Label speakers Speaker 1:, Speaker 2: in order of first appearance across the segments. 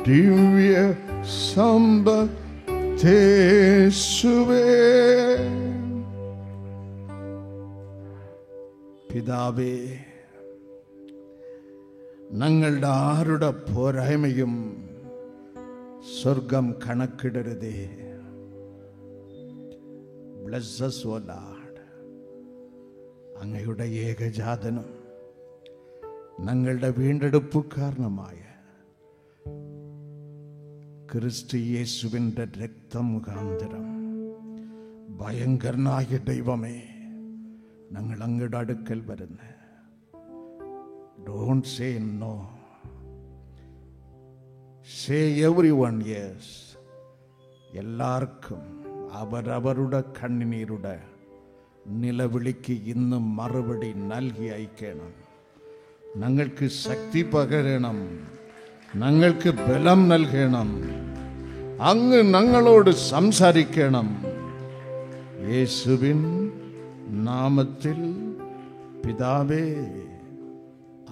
Speaker 1: ദിവ്യ സമ്പത്തേശുവേ. പിതാവേ, ഞങ്ങളുടെ ആരുടെ പോരായ്മയും സ്വർഗം കണക്കിടരുതേ. Bless us, O Lord. അങ്ങയുടെ ഏകജാതനും ഞങ്ങളുടെ വീണ്ടെടുപ്പുകാരനുമായ ക്രിസ്തു യേശുവിൻ്റെ രക്തമുഖാന്തരം ഭയങ്കരനായ ദൈവമേ, ഞങ്ങൾ അങ്ങയുടെ അടുക്കൽ വരുന്നു. Don't say no. Say everyone yes. എല്ലാവർക്കും അവരവരുടെ കണ്ണുനീരുടെ നിലവിളിക്ക് ഇന്ന് മറുപടി നൽകി അയക്കണം. ഞങ്ങൾക്ക് ശക്തി പകരണം, ഞങ്ങൾക്ക് ബലം നൽകണം. അങ്ങ് ഞങ്ങളോട് സംസാരിക്കണം. യേശുവിൻ നാമത്തിൽ പിതാവേ,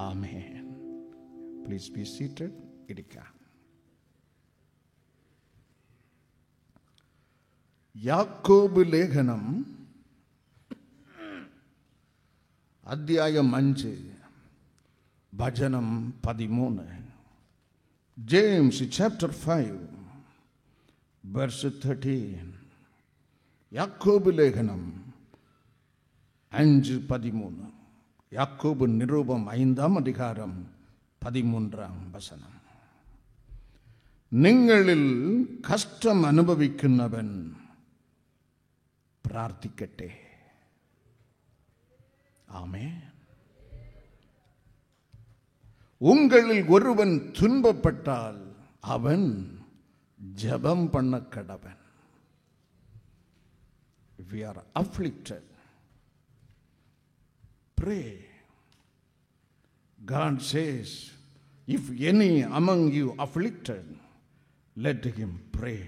Speaker 1: ആമേൻ. Please be seated. ഇരിക്കാം. യാക്കോബ് ലേഖനം അധ്യായം 5 വചനം 13. James chapter 5 verse 13. യാക്കോബ് ലേഖനം 5:13. യാക്കോബ് നിരൂപം 5-ാം അധികാരം 13-ാം വചനം. നിങ്ങളിൽ കഷ്ടം അനുഭവിക്കുന്നവൻ പ്രാർത്ഥിക്കട്ടെ. ആമേൻ. உங்களில் ஒருவன் துன்பப்பட்டால் அவன் ஜெபம் பண்ண கடவன். If we are afflicted, pray. God says, if any among you afflicted, let him pray.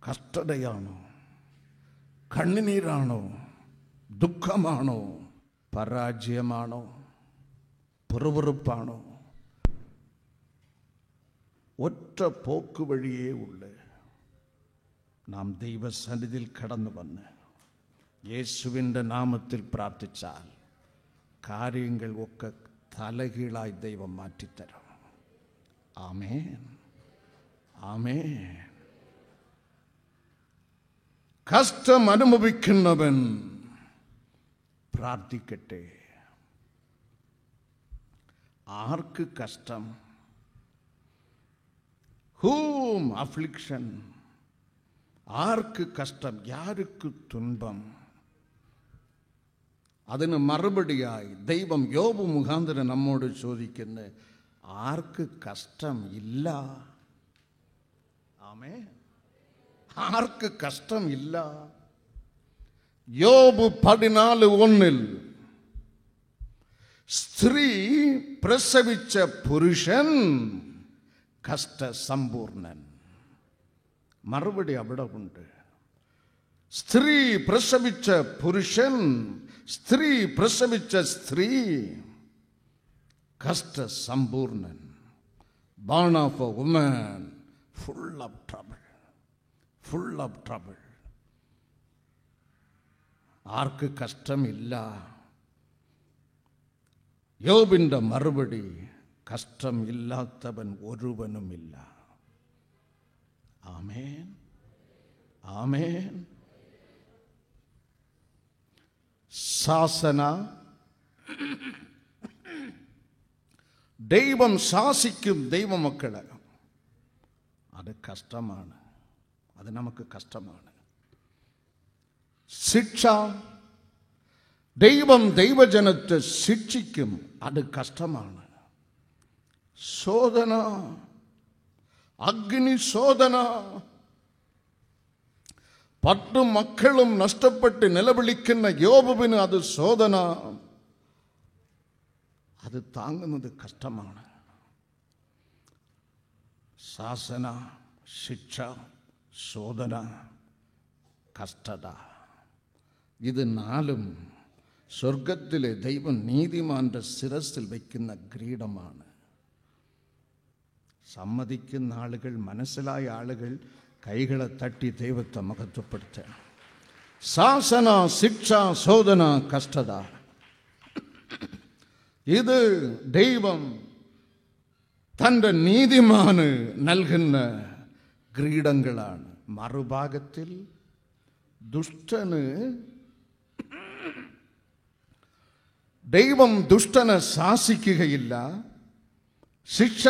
Speaker 1: കഷ്ടതയാണോ, കണ്ണുനീരാണോ, ദുഃഖമാണോ, പരാജയമാണോ, പിറുപിറുപ്പാണോ, ഒറ്റ പോക്ക് വഴിയേ ഉള്ളു. നാം ദൈവസന്നിധിയിൽ കടന്നു വന്ന് യേശുവിൻ്റെ നാമത്തിൽ പ്രാർത്ഥിച്ചാൽ കാര്യങ്ങൾ ഒക്കെ തലകീഴായി ദൈവം മാറ്റിത്തരും. ആമേൻ, ആമേൻ. കഷ്ടം അനുഭവിക്കുന്നവൻ പ്രാർത്ഥിക്കട്ടെ. ആർക്ക് കഷ്ടം? whom affliction? ആർക്ക് കഷ്ടം? യാർക്ക് തുன்பം? അതിന് മറുപടിയായി ദൈവം യോബ് മുഖാന്തരം നമ്മോട് ചോദിക്കുന്നു, ആർക്ക് കഷ്ടം ഇല്ല? ആമേൻ. ആർക്ക് കഷ്ടം ഇല്ല? യോബ് 14:1 സ്ത്രീ പ്രസവിച്ച പുരുഷൻ കഷ്ടസമ്പൂർണൻ. മറുപടി അവിടെ ഉണ്ട്. സ്ത്രീ പ്രസവിച്ച പുരുഷൻ, സ്ത്രീ പ്രസവിച്ച സ്ത്രീ കഷ്ടസമ്പൂർണൻ. born of a woman full of trouble, full of trouble. ആർക്ക് കഷ്ടമില്ല? യോബിൻ്റെ മറുപടി, കഷ്ടം ഇല്ലാത്തവൻ ഒരുവനുമില്ല. ആമേൻ, ആമേൻ. ശാസന. ദൈവം ശാസിക്കും ദൈവമക്കളെ. അത് കഷ്ടമാണ്, അത് നമുക്ക് കഷ്ടമാണ്. ശിക്ഷ. ദൈവം ദൈവജനത്തെ ശിക്ഷിക്കും, അത് കഷ്ടമാണ്. ശോധന, അഗ്നി ശോധന. 10 മക്കളും നഷ്ടപ്പെട്ട് നിലവിളിക്കുന്ന യോബുവിന് അത് ശോധന. അത് താങ്ങുന്നത് കഷ്ടമാണ്. ശാസന, ശിക്ഷ, ശോധന, കഷ്ടത. ഇത് 4 സ്വർഗത്തിലെ ദൈവം നീതിമാന്റെ ശിരസിൽ വയ്ക്കുന്ന ഗ്രീഡമാണ്. സമ്മതിക്കുന്ന ആളുകൾ, മനസ്സിലായ ആളുകൾ കൈകളെ തട്ടി ദൈവത്തെ മഹത്വപ്പെടുത്തണം. ശാസന, ശിക്ഷ, ശോധന, കഷ്ടത, ഇത് ദൈവം തൻ്റെ നീതിമാന് നൽകുന്ന കിരീടങ്ങളാണ്. മറുഭാഗത്തിൽ ദുഷ്ടന് ദൈവം ദുഷ്ടനെ ശാസിക്കുകയില്ല. ശിക്ഷ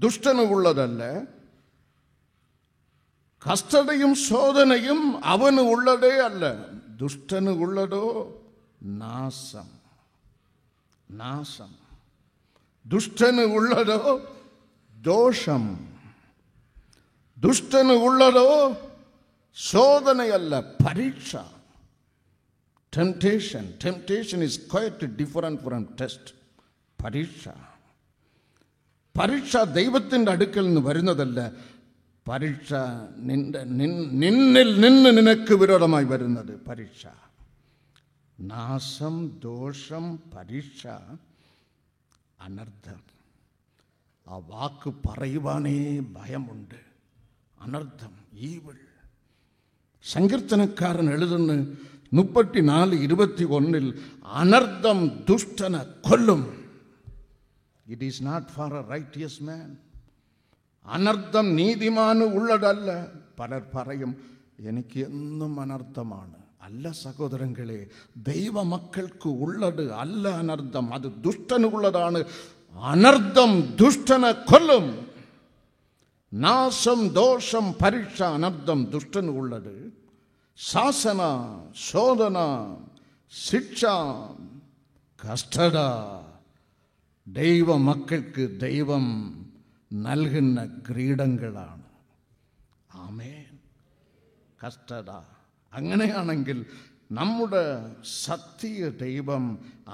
Speaker 1: ദുഷ്ടന് ഉള്ളതല്ല, കഷ്ടതയും ശോധനയും അവന് ഉള്ളതേ അല്ല. ദുഷ്ടന് ഉള്ളതോ നാശം. നാശം. ദുഷ്ടന് ഉള്ളതോ ദോഷം. ദുഷ്ടന് ഉള്ളതോ ശോധനയല്ല, പരീക്ഷ. Temptation. Temptation is quite different from test. പരീക്ഷ. പരീക്ഷ ദൈവത്തിൻ്റെ അടുക്കൽ നിന്ന് വരുന്നതല്ല. പരീക്ഷ നിന്നിൽ നിന്ന് നിനക്ക് വിരോധമായി വരുന്നത് പരീക്ഷ. നാശം, ദോഷം, പരീക്ഷ, അനർത്ഥം. ആ വാക്ക് പറയുവാനേ ഭയമുണ്ട്. അനർത്ഥം, ഈവിൾ. സങ്കീർത്തനക്കാരൻ എഴുതുന്നു 34:21 അനർത്ഥം ദുഷ്ടനെ കൊല്ലും. It is not for a righteous man. അനർത്ഥം നീതിമാന് ഉള്ളതല്ല. പലർ പറയും എനിക്ക് എന്നും അനർത്ഥമാണ്. അല്ല സഹോദരങ്ങളെ, ദൈവമക്കൾക്ക് ഉള്ളത് അല്ല അനർത്ഥം, അത് ദുഷ്ടനുള്ളതാണ്. അനർത്ഥം ദുഷ്ടനെ കൊല്ലും. നാശം, ദോഷം, പരീക്ഷ, അനർത്ഥം ദുഷ്ടനുള്ളത്. ശാസന, ശോധന, ശിക്ഷ, കഷ്ടത ദൈവമക്കൾക്ക് ദൈവം നൽകുന്ന കിരീടങ്ങളാണ്. ആമേൻ. കഷ്ടത. അങ്ങനെയാണെങ്കിൽ നമ്മുടെ സത്യ ദൈവം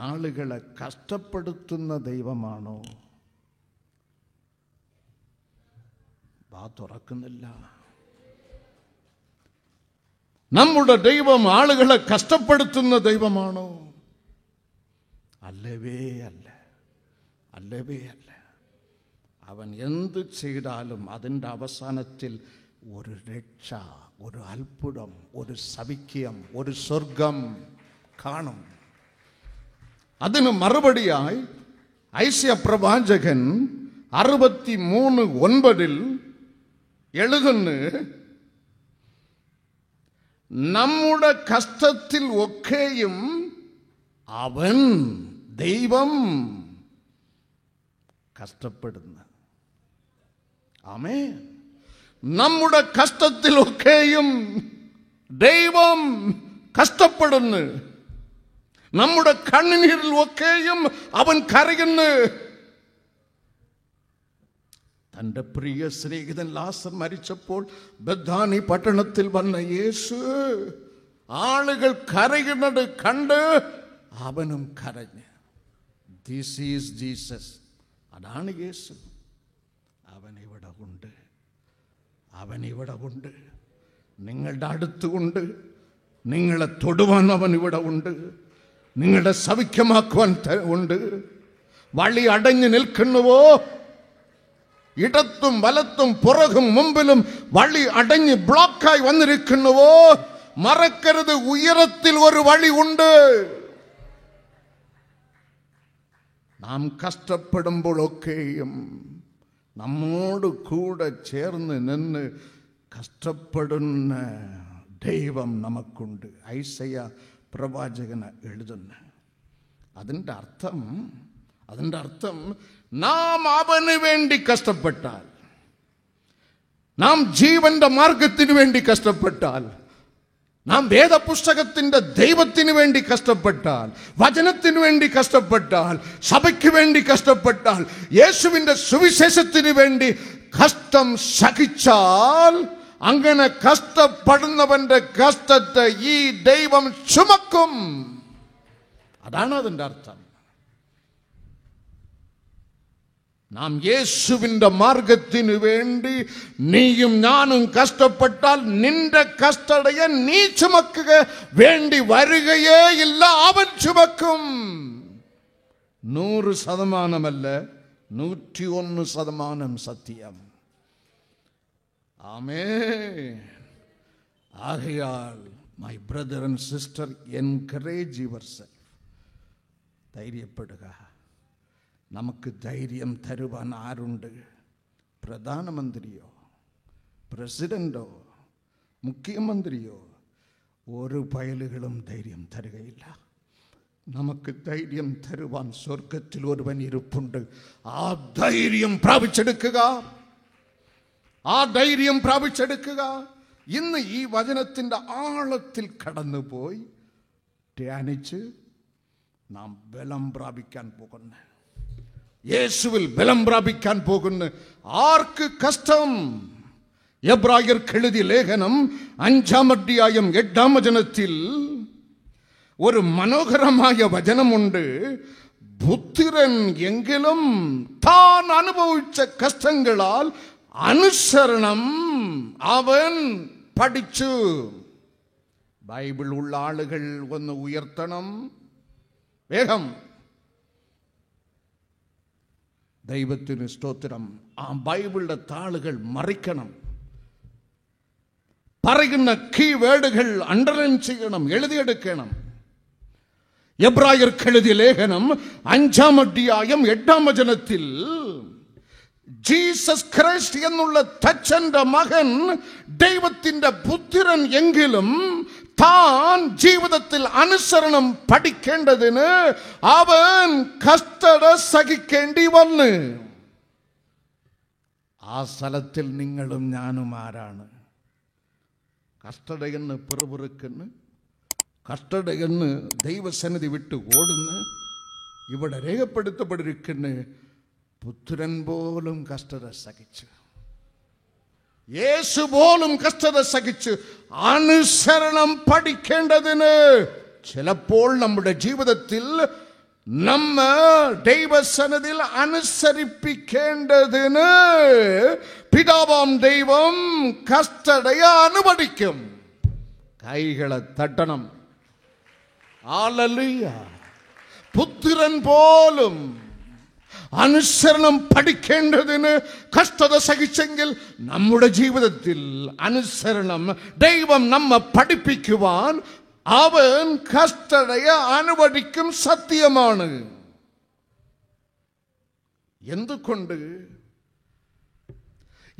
Speaker 1: ആളുകളെ കഷ്ടപ്പെടുത്തുന്ന ദൈവമാണോ? വാ തുറക്കുന്നില്ല. നമ്മുടെ ദൈവം ആളുകളെ കഷ്ടപ്പെടുത്തുന്ന ദൈവമാണോ? അല്ലവേ അല്ല. അല്ലവേ അല്ല. അവൻ എന്ത് ചെയ്താലും അതിൻ്റെ അവസാനത്തിൽ ഒരു രക്ഷ, ഒരു അത്ഭുതം, ഒരു സൗഖ്യം, ഒരു സ്വർഗം കാണും. അതിന് മറുപടിയായി ഐശയ്യാ പ്രവാചകൻ 63:9 എഴുതുന്നു, നമ്മുടെ കഷ്ടത്തിൽ ഒക്കെയും അവൻ ദൈവം കഷ്ടപ്പെടുന്നു. ആമേൻ. നമ്മുടെ കഷ്ടത്തിലൊക്കെയും ദൈവം കഷ്ടപ്പെടുന്നു. നമ്മുടെ കണ്ണുനീരിലൊക്കെയും അവൻ കരയുന്നു. തൻ്റെ പ്രിയ സ്നേഹിതൻ ലാസർ മരിച്ചപ്പോൾ ബഥാനി പട്ടണത്തിൽ വന്ന യേശു ആളുകൾ കരയുന്നത് കണ്ട് അവനും കരഞ്ഞ്. This is Jesus. അതാണ് യേശു. അവനിവിടെ ഉണ്ട്. അവനിവിടെ ഉണ്ട്. നിങ്ങളുടെ അടുത്തുകൊണ്ട് നിങ്ങളെ തൊടുവാൻ അവൻ ഇവിടെ ഉണ്ട്. നിങ്ങളുടെ സൗഖ്യമാക്കുവാൻ ഉണ്ട്. വഴി അടഞ്ഞു നിൽക്കുന്നുവോ? ഇടത്തും വലത്തും പുറകും മുമ്പിലും വഴി അടഞ്ഞ് ബ്ലോക്കായി വന്നിരിക്കുന്നുവോ? മറക്കരുത്, ഉയരത്തിൽ ഒരു വഴി ഉണ്ട്. നാം കഷ്ടപ്പെടുമ്പോഴൊക്കെയും നമ്മോട് കൂടെ ചേർന്ന് നിന്ന് കഷ്ടപ്പെടുന്ന ദൈവം നമുക്കുണ്ട്. ഐശയ്യാ പ്രവാചകന് എഴുതുന്നു. അതിൻ്റെ അർത്ഥം നാം അവന് വേണ്ടി കഷ്ടപ്പെട്ടാൽ, നാം ജീവന്റെ മാർഗത്തിന് വേണ്ടി കഷ്ടപ്പെട്ടാൽ, നാം വേദപുസ്തകത്തിന്റെ ദൈവത്തിന് വേണ്ടി കഷ്ടപ്പെട്ടാൽ, വചനത്തിന് വേണ്ടി കഷ്ടപ്പെട്ടാൽ, സഭയ്ക്ക് വേണ്ടി കഷ്ടപ്പെട്ടാൽ, യേശുവിന്റെ സുവിശേഷത്തിന് വേണ്ടി കഷ്ടം സഹിച്ചാൽ, അങ്ങനെ കഷ്ടപ്പെടുന്നവന്റെ കഷ്ടത്തെ ഈ ദൈവം ചുമക്കും. അതാണ് അതിൻ്റെ അർത്ഥം. നാം യേശുവിന്റെ മാർഗത്തിന് വേണ്ടി നീയും ഞാനും കഷ്ടപ്പെട്ടാൽ നിന്റെ കഷ്ടതയെ നീ ചുമക്കുക വേണ്ടി വരികയേ ഇല്ല. അവൻ ചുമക്കും. 100% 101% சத்தியம். ஆமென். ஆகையால் my brother and sister, encourage yourself. ധൈര്യപ്പെടുക. നമുക്ക് ധൈര്യം തരുവാൻ ആരുണ്ട്? പ്രധാനമന്ത്രിയോ പ്രസിഡന്റോ മുഖ്യമന്ത്രിയോ ഒരു പയലുകളും ധൈര്യം തരുകയില്ല. നമുക്ക് ധൈര്യം തരുവാൻ സ്വർഗത്തിൽ ഒരുവൻ ഇരിപ്പുണ്ട്. ആ ധൈര്യം പ്രാപിച്ചെടുക്കുക. ആ ധൈര്യം പ്രാപിച്ചെടുക്കുക. ഇന്ന് ഈ വചനത്തിൻ്റെ ആഴത്തിൽ കടന്നുപോയി ധ്യാനിച്ച് നാം ബലം പ്രാപിക്കാൻ പോകുന്നു. യേശുവിൽ ബലം പ്രാപിക്കാൻ പോകുന്നു. ആർക്ക് കഷ്ടം? എബ്രായർക്ക് എഴുതിയ ലേഖനം 5-ാം അധ്യായം 8-ാം വചനത്തിൽ ഒരു മനോഹരമായ വചനമുണ്ട്. പുത്രൻ എങ്കിലും താൻ അനുഭവിച്ച കഷ്ടങ്ങളാൽ അനുസരണം അവൻ പഠിച്ചു. ബൈബിൾ ഉള്ള ആളുകൾ ഒന്ന് ഉയർത്തണം വേഗം. ദൈവത്തിന് സ്തോത്രം. ആ ബൈബിളിന്റെ താളുകൾ മറിക്കണം. പറയുന്ന കീ വേർഡുകൾ അണ്ടർലൈൻ ചെയ്യണം, എഴുതിയെടുക്കണം. എബ്രായർക്ക് എഴുതിയ ലേഖനം 5-ാം അധ്യായം 8-ാം വചനത്തിൽ ജീസസ് ക്രൈസ്റ്റ് എന്നുള്ള തച്ചന്റെ മകൻ ദൈവത്തിന്റെ പുത്രൻ എങ്കിലും താൻ ജീവിതത്തിൽ അനുസരണം പഠിക്കേണ്ടതിന് അവൻ കഷ്ടത സഹിക്കേണ്ടി വന്നു. ആ സ്ഥലത്തിൽ നിങ്ങളും ഞാനും ആരാണ്? കഷ്ടതയെന്ന് പിറുപിറുക്കുന്നു, കഷ്ടതയെന്ന് ദൈവസന്നിധി വിട്ട് ഓടുന്നു. ഇവിടെ രേഖപ്പെടുത്തപ്പെട്ടിരിക്കുന്നു, പുത്രൻ പോലും കഷ്ടത സഹിച്ചു, യേശു പോലും കഷ്ടത സഹിച്ചു അനുസരണം പഠിക്കേണ്ടതിന്. ചിലപ്പോൾ നമ്മുടെ ജീവിതത്തിൽ നമ്മ ദൈവസന്നിധിയിൽ അനുസരിപ്പിക്കേണ്ടതിന് പിതാവാം ദൈവം കഷ്ടതയെ അനുവദിക്കും. കൈകളെ തട്ടണം. ഹല്ലേലൂയ. പുത്രൻ പോലും അനുസരണം പഠിക്കേണ്ടതിന് കഷ്ടത സഹിച്ചെങ്കിൽ നമ്മുടെ ജീവിതത്തിൽ അനുസരണം ദൈവം നമ്മെ പഠിപ്പിക്കുവാൻ അവൻ കഷ്ടതയെ അനുവദിക്കും. സത്യമാണ്. എന്തുകൊണ്ട്?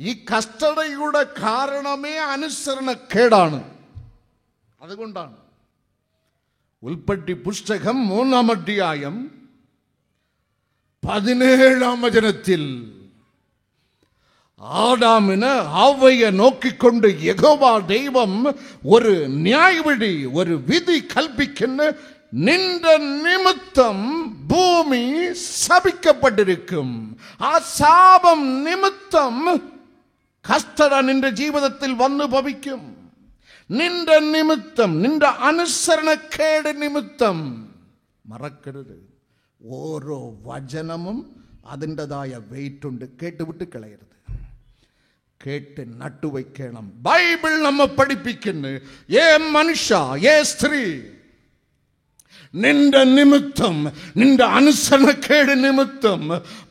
Speaker 1: ഈ കഷ്ടതയുടെ കാരണമേ അനുസരണക്കേടാണ്. അതുകൊണ്ടാണ് ഉൽപ്പത്തി പുസ്തകം 3-ാം അധ്യായം 17-ാം വചനത്തിൽ ആദാമിന് ഹവ്വയെ നോക്കിക്കൊണ്ട് യഹോവ ദൈവം ഒരു ന്യായവിധി, ഒരു വിധി കൽപ്പിക്കുന്നു. നിന്റെ നിമിത്തം ഭൂമി ശപിക്കപ്പെട്ടിരിക്കും. ആ ശാപം നിമിത്തം കഷ്ടത നിന്റെ ജീവിതത്തിൽ വന്നു ഭവിക്കും. നിന്റെ നിമിത്തം, നിന്റെ അനുസരണക്കേട് നിമിത്തം. മറക്കരുത്, ഓരോ വചനവും അതിൻ്റെതായ വെയിറ്റ് ഉണ്ട്. കേട്ടുവിട്ട് കളയരുത്. കേട്ട് നട്ടുവയ്ക്കണം. ബൈബിൾ നമ്മെ പഠിപ്പിക്കുന്നു, ഏ മനുഷ്യ, ഏ സ്ത്രീ, നിന്റെ നിമിത്തം, നിന്റെ അനുസരണക്കേട് നിമിത്തം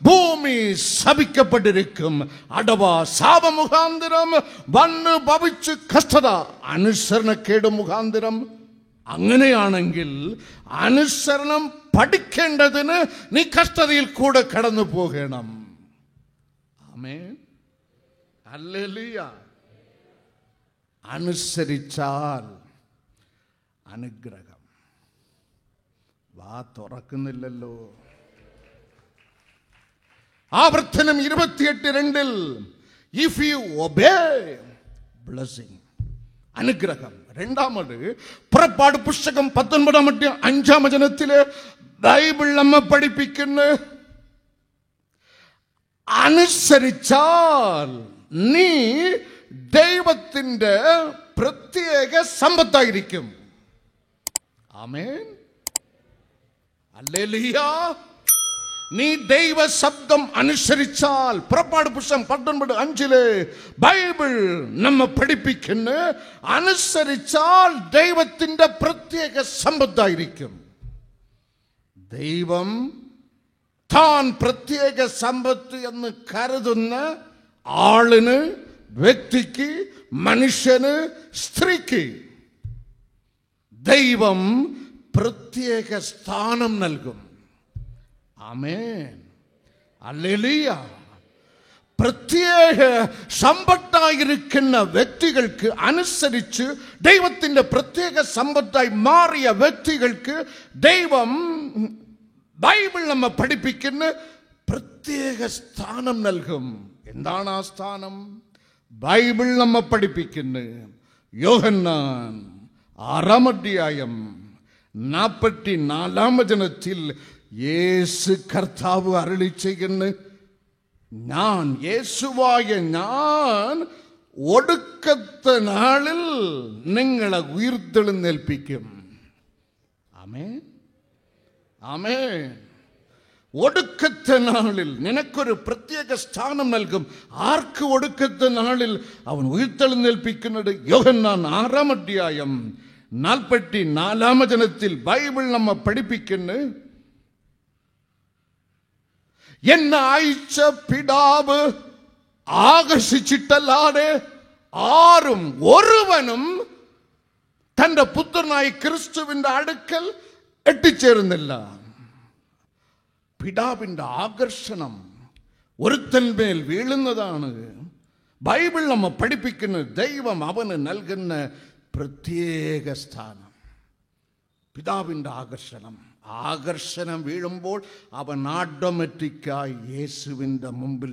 Speaker 1: ഭൂമി ശപിക്കപ്പെട്ടിരിക്കും. അഥവാ ശാപമുഖാന്തരം വന്ന് ഭവിച്ച് കഷ്ടത അനുസരണക്കേട് മുഖാന്തരം. അങ്ങനെയാണെങ്കിൽ അനുസരണം പഠിക്കേണ്ടതിന് നീ കഷ്ടതയിൽ കൂടെ കടന്നു പോകണം. ആമേൻ. ഹല്ലേലൂയ. അനുസരിച്ചാൽ അനുഗ്രഹം. വാ തുറക്കുന്നില്ലല്ലോ. ആവർത്തനം 28:2 ഇഫ് യു ഒബേ ബ്ലെസ്സിംഗ്, അനുഗ്രഹം. രണ്ടാമത് പുറപ്പാട് പുസ്തകം 19-ാം അധ്യായം 5-ാം വചനത്തില് ബൈബിൾ നമ്മെ പഠിപ്പിക്കുന്നു, അനുസരിച്ചാൽ നീ ദൈവത്തിന്റെ പ്രത്യേക സമ്പത്തായിരിക്കും. ആമേൻ. ഹല്ലേലൂയ. നീ ദൈവ ശബ്ദം അനുസരിച്ചാൽ, പുറപ്പാട് പുസ്തകം 19:5 ബൈബിൾ നമ്മെ പഠിപ്പിക്കുന്നു, അനുസരിച്ചാൽ ദൈവത്തിന്റെ പ്രത്യേക സമ്പത്തായിരിക്കും. ദൈവം താൻ പ്രത്യേക സമ്പത്ത് എന്ന് കരുതുന്ന ആളിന്, വ്യക്തിക്ക്, മനുഷ്യന്, സ്ത്രീക്ക് ദൈവം പ്രത്യേക സ്ഥാനം നൽകും. ആമേൻ, ഹല്ലേലൂയ. പ്രത്യേക സമ്പത്തായിരിക്കുന്ന വ്യക്തികൾക്ക് അനുസരിച്ച്, ദൈവത്തിൻ്റെ പ്രത്യേക സമ്പത്തായി മാറിയ വ്യക്തികൾക്ക് ദൈവം, ബൈബിൾ നമ്മെ പഠിപ്പിക്കുന്ന പ്രത്യേക സ്ഥാനം നൽകും. എന്താണ് ആ സ്ഥാനം? ബൈബിൾ നമ്മെ പഠിപ്പിക്കുന്നത് യോഹന്നാൻ 6-ാം അധ്യായം 44-ാം വചനത്തിൽ യേശു കർത്താവ് അരുളി ചെയ്യുന്നു, ഞാൻ, യേശുവായ ഞാൻ ഒടുക്കത്തെ നാളിൽ നിങ്ങളെ ഉയർത്തെഴുന്നേൽപ്പിക്കും. ആമേൻ, ആമേൻ. ഒടുക്കത്തെ നാളിൽ നിനക്കൊരു പ്രത്യേക സ്ഥാനം നൽകും. ആർക്ക് ഒടുക്കത്തെ നാളിൽ അവൻ ഉയർത്തെഴുന്നേൽപ്പിക്കുന്നത്? യോഹന്നാൻ 6-ാം അധ്യായം 44-ാം വചനത്തിൽ ബൈബിൾ നമ്മെ പഠിപ്പിക്കുന്നു, എന്നെ അയച്ച പിതാവ് ആകർഷിച്ചിട്ടല്ലാതെ ആരും ഒരുവനും തന്റെ പുത്രനായി ക്രിസ്തുവിന്റെ അടുക്കൽ എത്തിച്ചേരുന്നില്ല. പിതാവിൻ്റെ ആകർഷണം ഒരുത്തന്മേൽ വീഴുന്നതാണ്. ബൈബിൾ നമ്മെ പഠിപ്പിക്കുന്നത് ദൈവം അവന് നൽകുന്ന പ്രത്യേക സ്ഥാനം. പിതാവിൻ്റെ ആകർഷണം വീഴുമ്പോൾ അവൻ ഓട്ടോമാറ്റിക്കായി യേശുവിൻ്റെ മുമ്പിൽ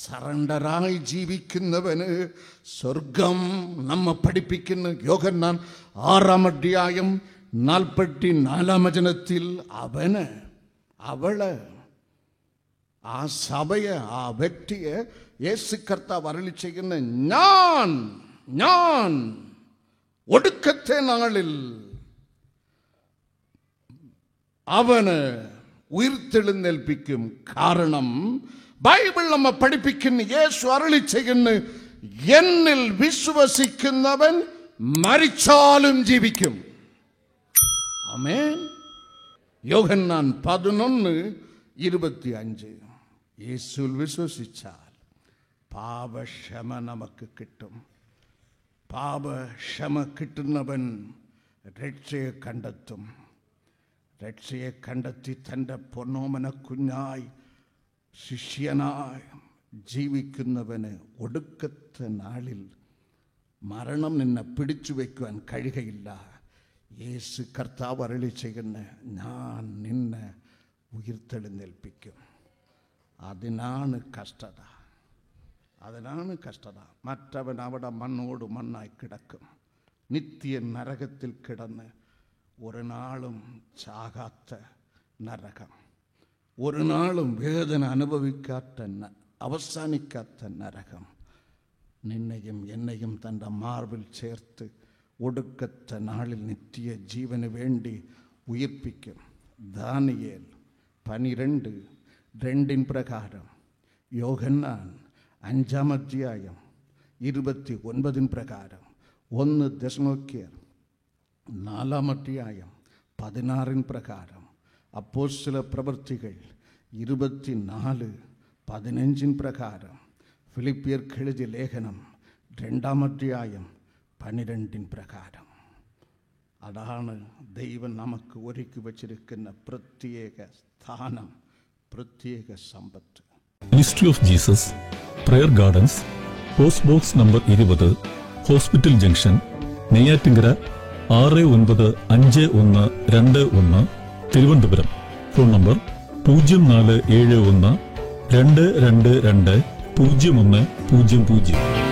Speaker 1: സറണ്ടറായി ജീവിക്കുന്നവന് സ്വർഗം നമ്മെ പഠിപ്പിക്കുന്ന യോഹന്നാൻ 6-ാം അധ്യായം 44-ാം വചനത്തിൽ അവന്, അവള്, ആ സഭയെ, ആ വ്യക്തിയെ യേശു കർത്താവ് അരുളി ചെയ്യുന്ന, ഞാൻ ഒടുക്കത്തെ നാളിൽ അവന് ഉയർത്തെഴുന്നേൽപ്പിക്കും. കാരണം ബൈബിൾ നമ്മെ പഠിപ്പിക്കുന്ന, യേശു അരുളി ചെയ്യുന്ന, എന്നിൽ വിശ്വസിക്കുന്നവൻ മരിച്ചാലും ജീവിക്കും. ആമേൻ. യോഹന്നാൻ 11:25. യേശുവിൽ വിശ്വസിച്ചാൽ പാപക്ഷമ നമുക്ക് കിട്ടും. പാപക്ഷമ കിട്ടുന്നവൻ രക്ഷയെ കണ്ടെത്തും. രക്ഷയെ കണ്ടെത്തി തൻ്റെ പൊന്നോമന കുഞ്ഞായി, ശിഷ്യനായി ജീവിക്കുന്നവന് ഒടുക്കത്തെ നാളിൽ മരണം നിന്നെ പിടിച്ചു വയ്ക്കുവാൻ കഴിയുകയില്ല. യേശു കർത്താവ് അരുളി ചെയ്യുന്ന, ഞാൻ നിന്നെ ഉയർത്തെഴുന്നേൽപ്പിക്കും. അതിനാണ് കഷ്ടത. മറ്റവൻ അവിടെ മണ്ണോട് മണ്ണായി കിടക്കും. നിത്യ നരകത്തിൽ കിടന്ന് ഒരു നാളും ചാകാത്ത നരകം, ഒരു നാളും വേദന അനുഭവിക്കാത്ത, അവസാനിക്കാത്ത നരകം നിന്നെയും എന്നെയും തൻ്റെ മാർവിൽ ചേർത്ത് ഒടുക്കത്തെ നാളിൽ നിത്യ ജീവന് വേണ്ടി ഉയർപ്പിക്കും. ദാനിയേൽ 12:2 പ്രകാരം, യോഹന്നാൻ 5-ാം അധ്യായം 29 പ്രകാരം, 1 തെസ്സലോനിക്കർ 4-ാം അധ്യായം 16 പ്രകാരം, അപ്പോസ്തല പ്രവൃത്തികൾ 24:15 പ്രകാരം, ഫിലിപ്പിയർക്ക് എഴുതിയ ലേഖനം 2-ാം അധ്യായം 12 പ്രകാരം. അതാണ് ദൈവം നമുക്ക് ഒരുക്കി വച്ചിരിക്കുന്ന പ്രത്യേക സ്ഥാനം, പ്രത്യേക സമ്പത്ത്.
Speaker 2: Ministry of Jesus prayer gardens, post box number 20, hospital junction, Neyyattinkara 695121, Thiruvananthapuram. Phone number 0471 222 0100.